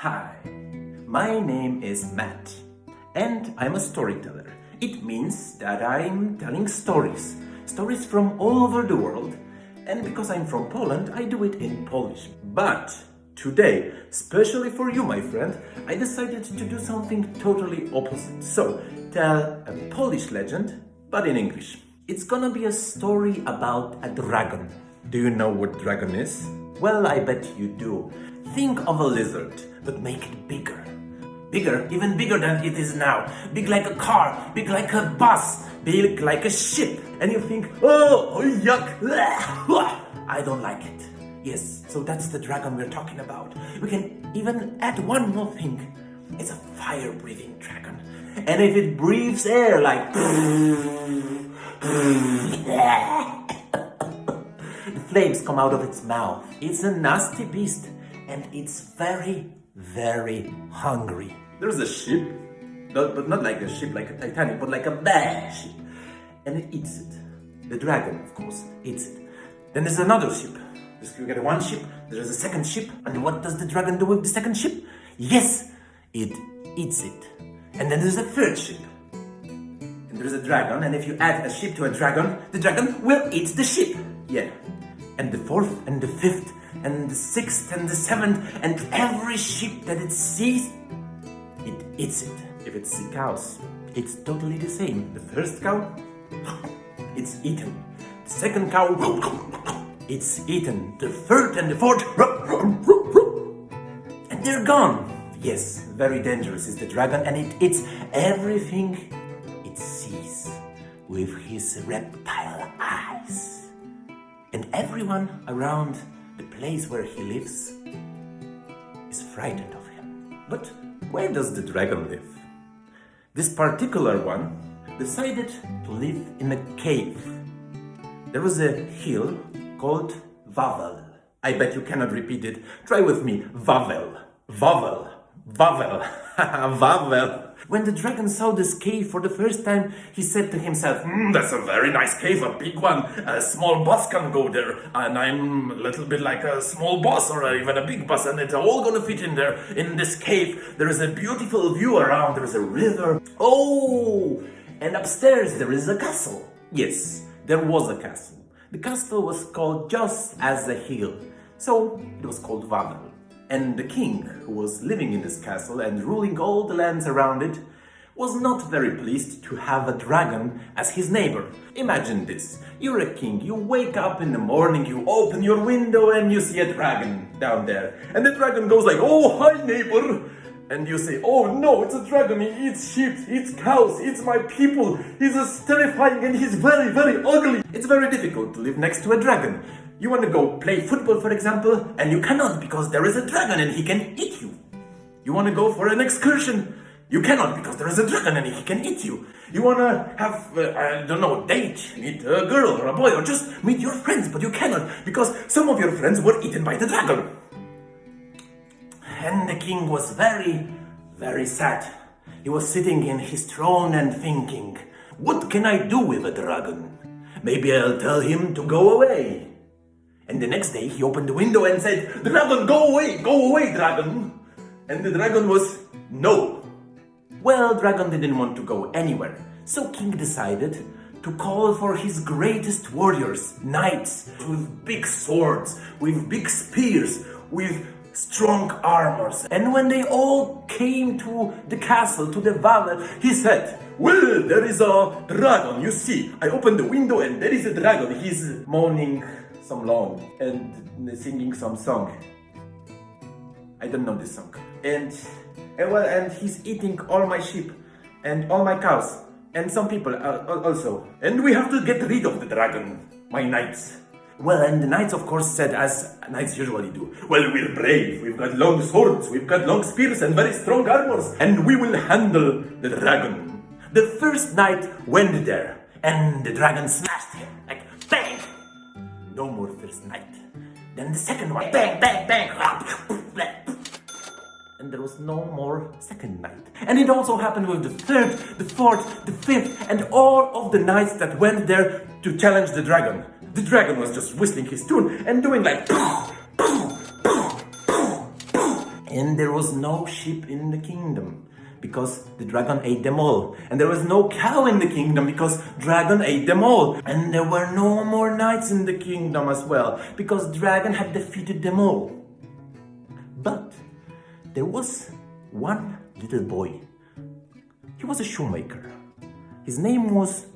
Hi, my name is Matt, and I'm a storyteller. It means that I'm telling stories from all over the world, and because I'm from Poland, I do it in Polish. But today, especially for you, my friend, I decided to do something totally opposite. So, tell a Polish legend, but in English. It's gonna be a story about a dragon. Do you know what dragon is? Well, I bet you do. Think of a lizard, but make it bigger. Bigger, even bigger than it is now. Big like a car, big like a bus, big like a ship. And you think, oh, yuck, I don't like it. Yes, so that's the dragon we're talking about. We can even add one more thing. It's a fire-breathing dragon. And if it breathes air like the flames come out of its mouth. It's a nasty beast, and it's very, very hungry. There's a ship, but not like a ship like a Titanic, but like a bad ship. And it eats it. The dragon, of course, eats it. Then there's another ship. You get one ship, there's a second ship, and what does the dragon do with the second ship? Yes, it eats it. And then there's a third ship. And there's a dragon, and if you add a ship to a dragon, the dragon will eat the ship. Yeah. And the fourth, and the fifth, and the sixth, and the seventh, and every ship that it sees, it eats it. If it's the cows, it's totally the same. The first cow, it's eaten. The second cow, it's eaten. The third and the fourth, and they're gone. Yes, very dangerous is the dragon, and it eats everything it sees with his reptile eyes. And everyone around the place where he lives is frightened of him. But where does the dragon live? This particular one decided to live in a cave. There was a hill called Wawel. I bet you cannot repeat it. Try with me. Wawel. Wawel. Wawel. Wawel. When the dragon saw this cave for the first time, he said to himself, that's a very nice cave, a big one. A small boss can go there, and I'm a little bit like a small boss or even a big boss, and it's all gonna fit in there. In this cave, there is a beautiful view around, there is a river. Oh, and upstairs there is a castle. Yes, there was a castle. The castle was called just as a hill, so it was called Wawel. And the king, who was living in this castle and ruling all the lands around it, was not very pleased to have a dragon as his neighbor. Imagine this. You're a king, you wake up in the morning, you open your window and you see a dragon down there. And the dragon goes like, oh, hi neighbor. And you say, oh no, it's a dragon, he eats sheep, he eats cows, he eats my people. He's terrifying and he's very, very ugly. It's very difficult to live next to a dragon. You want to go play football, for example, and you cannot because there is a dragon and he can eat you. You want to go for an excursion, you cannot because there is a dragon and he can eat you. You want to have, a date, meet a girl or a boy or just meet your friends, but you cannot because some of your friends were eaten by the dragon. And the king was very, very sad. He was sitting in his throne and thinking, what can I do with a dragon? Maybe I'll tell him to go away. And the next day he opened the window and said, dragon, go away, dragon. And the dragon was, no. Well, dragon didn't want to go anywhere. So king decided to call for his greatest warriors, knights, with big swords, with big spears, with strong armors. And when they all came to the castle, to the Wawel, he said, well, there is a dragon, you see. I opened the window and there is a dragon. He's moaning some long and singing some song. I don't know this song. And he's eating all my sheep and all my cows and some people also. And we have to get rid of the dragon, my knights. Well, and the knights, of course, said, as knights usually do, well, we're brave, we've got long swords, we've got long spears and very strong armors, and we will handle the dragon. The first knight went there, and the dragon smashed him, like, bang! No more first knight. Then the second one, bang, bang, bang! And there was no more second knight. And it also happened with the third, the fourth, the fifth, and all of the knights that went there to challenge the dragon. The dragon was just whistling his tune and doing like And there was no sheep in the kingdom, because the dragon ate them all. And there was no cow in the kingdom, because dragon ate them all. And there were no more knights in the kingdom as well, because dragon had defeated them all. But there was one little boy. He was a shoemaker. His name was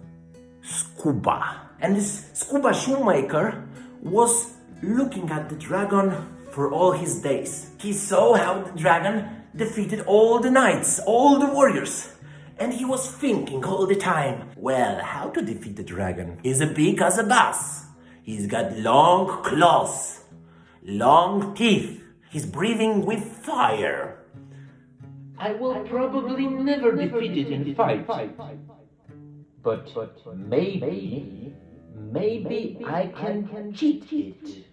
Skuba. And this Skuba shoemaker was looking at the dragon for all his days. He saw how the dragon defeated all the knights, all the warriors. And he was thinking all the time, well, how to defeat the dragon? He's as big as a bus. He's got long claws, long teeth. He's breathing with fire. I will probably never defeat it in fight. But maybe I can cheat it.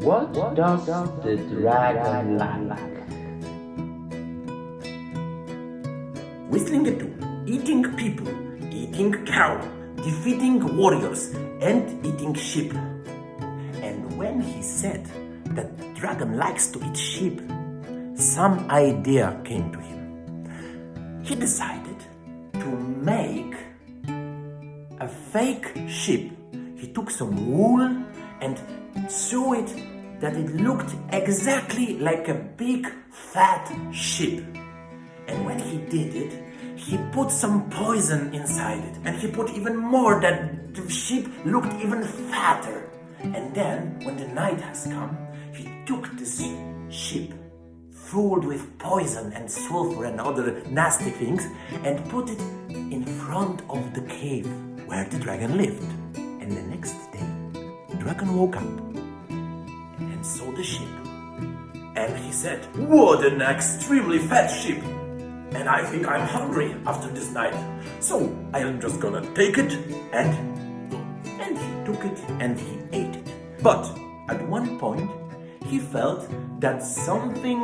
What does the dragon like? Whistling a tune, eating people, eating cow, defeating warriors, and eating sheep. And when he said that the dragon likes to eat sheep, some idea came to him. He decided to make a fake sheep. He took some wool and sew it that it looked exactly like a big fat sheep. And when he did it, he put some poison inside it, and he put even more that the sheep looked even fatter. And then, when the night has come, he took this sheep filled with poison and sulfur and other nasty things and put it in front of the cave where the dragon lived. And the next day, the dragon woke up and saw the sheep. And he said, "What an extremely fat sheep! And I think I'm hungry after this night. So I'm just gonna take it and he took it and he ate it." But at one point, he felt that something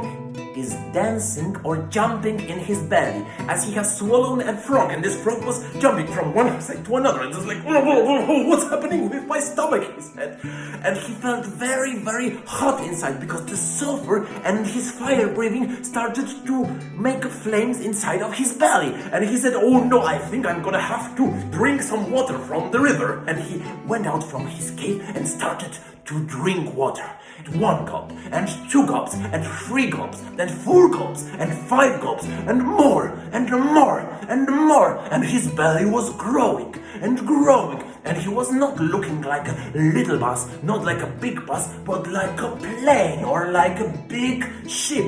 is dancing or jumping in his belly as he has swallowed a frog, and this frog was jumping from one side to another and just like, whoa, whoa, whoa, whoa, what's happening with my stomach, he said. And he felt very, very hot inside because the sulfur and his fire breathing started to make flames inside of his belly. And he said, "Oh no, I think I'm gonna have to drink some water from the river." And he went out from his cave and started to drink water. 1 gulp, and 2 gulps, and 3 gulps, then 4 gulps, and 5 gulps, and more, and more, and more. And his belly was growing, and growing. And he was not looking like a little bus, not like a big bus, but like a plane, or like a big ship.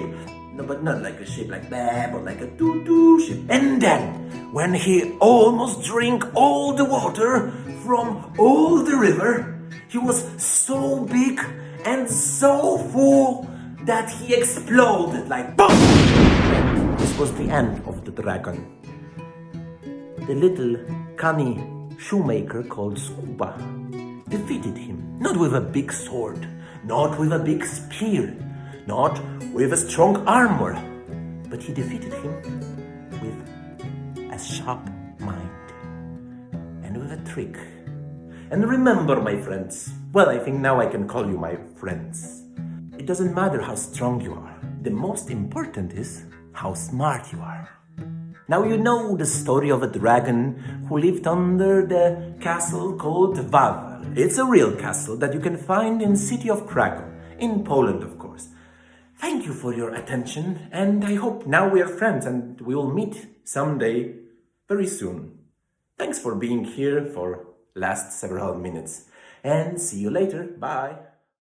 No, but not like a ship like that, but like a doo-doo ship. And then, when he almost drank all the water from all the river, he was so big and so full that he exploded like boom! And this was the end of the dragon. The little canny shoemaker called Skuba defeated him, not with a big sword, not with a big spear, not with a strong armor, but he defeated him with a sharp mind and with a trick. And remember, my friends, well, I think now I can call you my friends. It doesn't matter how strong you are. The most important is how smart you are. Now you know the story of a dragon who lived under the castle called Wawel. It's a real castle that you can find in the city of Krakow, in Poland, of course. Thank you for your attention, and I hope now we are friends and we will meet someday very soon. Thanks for being here for last several minutes, and see you later. Bye.